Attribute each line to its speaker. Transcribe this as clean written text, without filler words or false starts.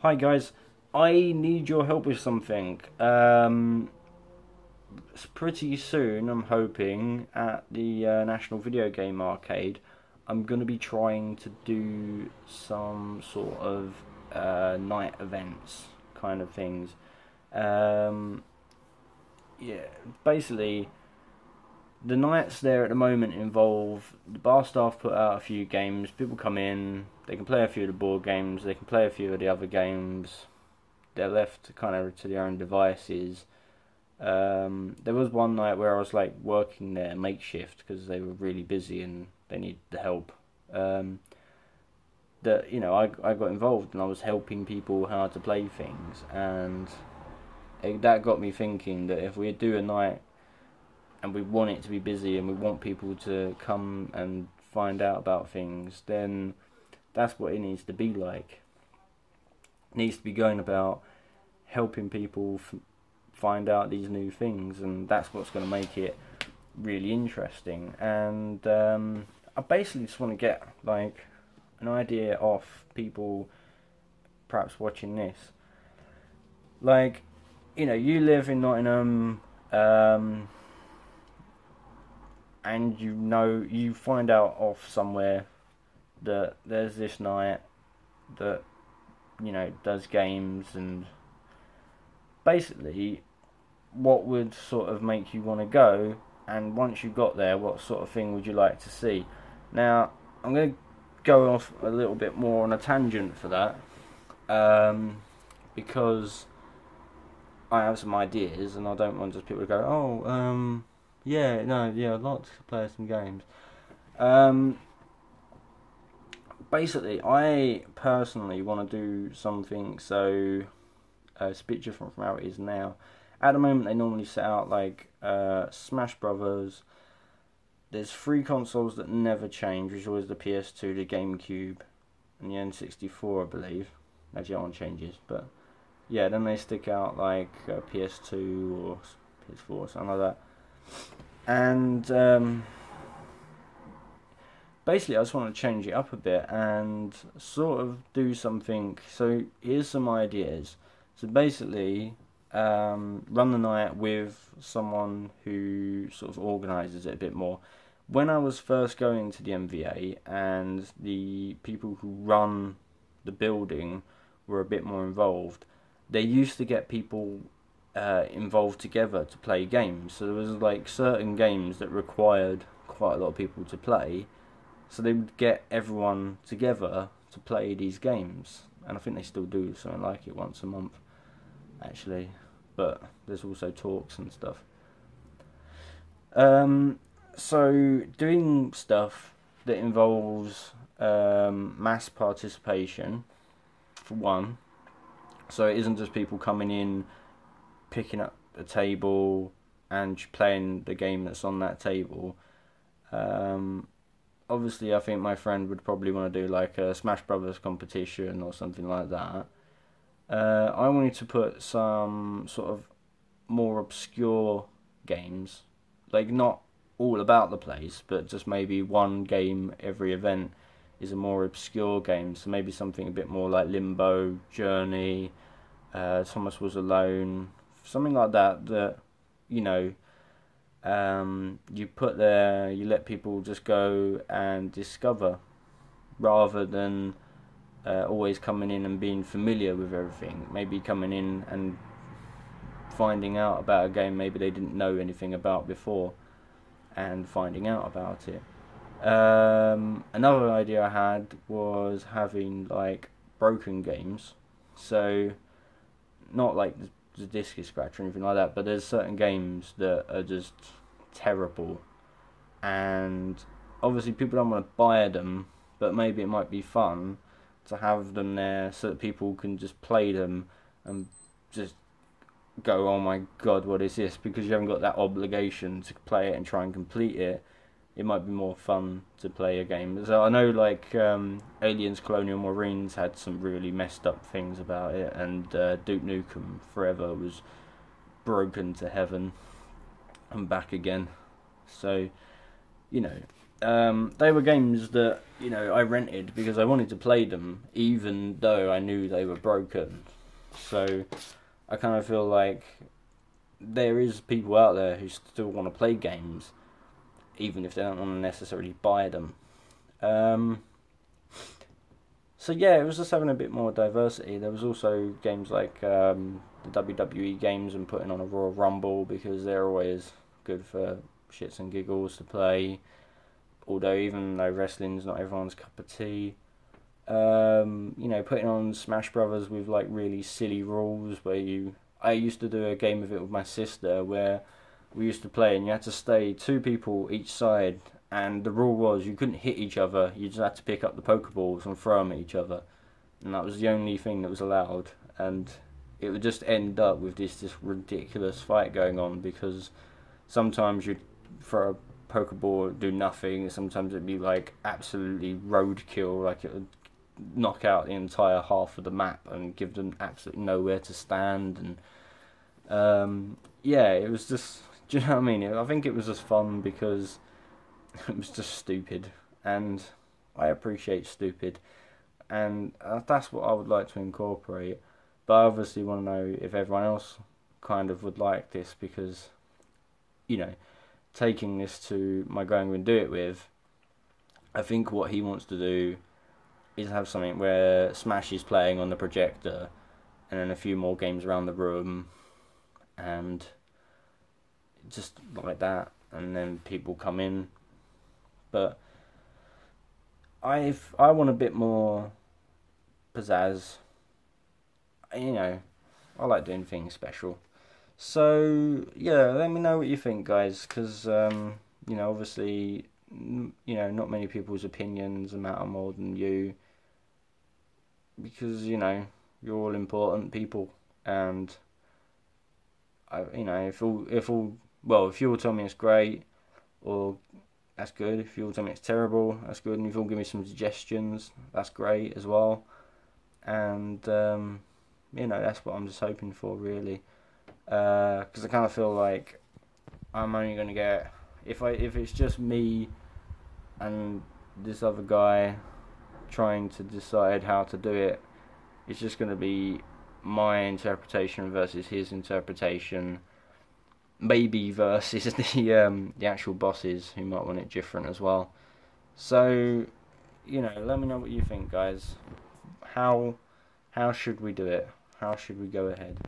Speaker 1: Hi guys, I need your help with something. It's pretty soon, I'm hoping, at the National Video Game Arcade, I'm going to be trying to do some sort of night events kind of things. Um, yeah, basically, the nights there at the moment involve the bar staff put out a few games, people come in, they can play a few of the board games, they can play a few of the other games, they're left kind of to their own devices. There was one night where I was like working there makeshift because they were really busy and they needed the help. That I got involved and I was helping people how to play things, and that got me thinking that if we do a night and we want it to be busy and we want people to come and find out about things, then that's what it needs to be like. It needs to be going about helping people find out these new things, and that's what's going to make it really interesting. And I basically just want to get like an idea off people perhaps watching this. Like, you live in Nottingham, and you find out off somewhere that there's this night that does games, and basically what would sort of make you want to go, and once you got there, what sort of thing would you like to see? Now I'm going to go off a little bit more on a tangent for that, because I have some ideas and I don't want just people to go, I'd like to play some games. Basically, I personally want to do something so it's a bit different from how it is now. At the moment, they normally set out like Smash Brothers. There's 3 consoles that never change, which is always the PS2, the GameCube, and the N64, I believe. Actually, that one changes, but yeah, then they stick out like PS2 or PS4 or something like that. And basically, I just want to change it up a bit and sort of do something. So here's some ideas. So basically, run the night with someone who sort of organises it a bit more. When I was first going to the MVA, and the people who run the building were a bit more involved, they used to get people involved together to play games. So there was like certain games that required quite a lot of people to play, so they would get everyone together to play these games, and I think they still do something like it once a month actually, but there's also talks and stuff. So doing stuff that involves mass participation, for one, so it isn't just people coming in, picking up a table and playing the game that's on that table. Obviously, I think my friend would probably want to do like a Smash Brothers competition or something like that. I wanted to put some sort of more obscure games, like not all about the place, but just maybe one game every event is a more obscure game. So maybe something a bit more like Limbo, Journey, Thomas Was Alone, something like that. That you put there, you let people just go and discover, rather than always coming in and being familiar with everything. Maybe coming in and finding out about a game maybe they didn't know anything about before, and finding out about it. Another idea I had was having like broken games. So not like the disc is scratch or anything like that, but there's certain games that are just terrible, and obviously people don't want to buy them, but maybe it might be fun to have them there so that people can just play them and just go, oh my god, what is this? Because you haven't got that obligation to play it and try and complete it. It might be more fun to play a game. So I know like Aliens Colonial Marines had some really messed up things about it, and Duke Nukem Forever was broken to heaven and back again. So they were games that, you know, I rented because I wanted to play them, even though I knew they were broken. So I kind of feel like there is people out there who still want to play games, even if they don't want to necessarily buy them. So yeah, it was just having a bit more diversity. There was also games like the WWE games and putting on a Royal Rumble, because they're always good for shits and giggles to play. Although even though wrestling's not everyone's cup of tea. You know, putting on Smash Brothers with like really silly rules where I used to do a game of it with my sister where we used to play and you had to stay 2 people each side, and the rule was you couldn't hit each other, you just had to pick up the Pokeballs and throw them at each other, and that was the only thing that was allowed. And it would just end up with this ridiculous fight going on, because sometimes you'd throw a Pokeball, do nothing, sometimes it'd be like absolutely roadkill, like it would knock out the entire half of the map and give them absolutely nowhere to stand. And yeah, it was just, do you know what I mean? I think it was just fun because it was just stupid, and I appreciate stupid, and that's what I would like to incorporate. But I obviously want to know if everyone else kind of would like this, because, you know, taking this to my guy I'm going to do it with, I think what he wants to do is have something where Smash is playing on the projector and then a few more games around the room, and just like that, and then people come in. But I want a bit more pizzazz. You know, I like doing things special. So yeah, let me know what you think, guys, because you know, obviously, you know, not many people's opinions matter more than you, because, you know, you're all important people, and you know, if you all tell me it's great, or that's good. If you all tell me it's terrible, that's good. And if you all give me some suggestions, that's great as well. And you know, that's what I'm just hoping for, really. Because I kind of feel like I'm only gonna get, if it's just me and this other guy trying to decide how to do it, it's just gonna be my interpretation versus his interpretation, maybe versus the actual bosses who might want it different as well. So, you know, let me know what you think, guys. How should we do it? How should we go ahead?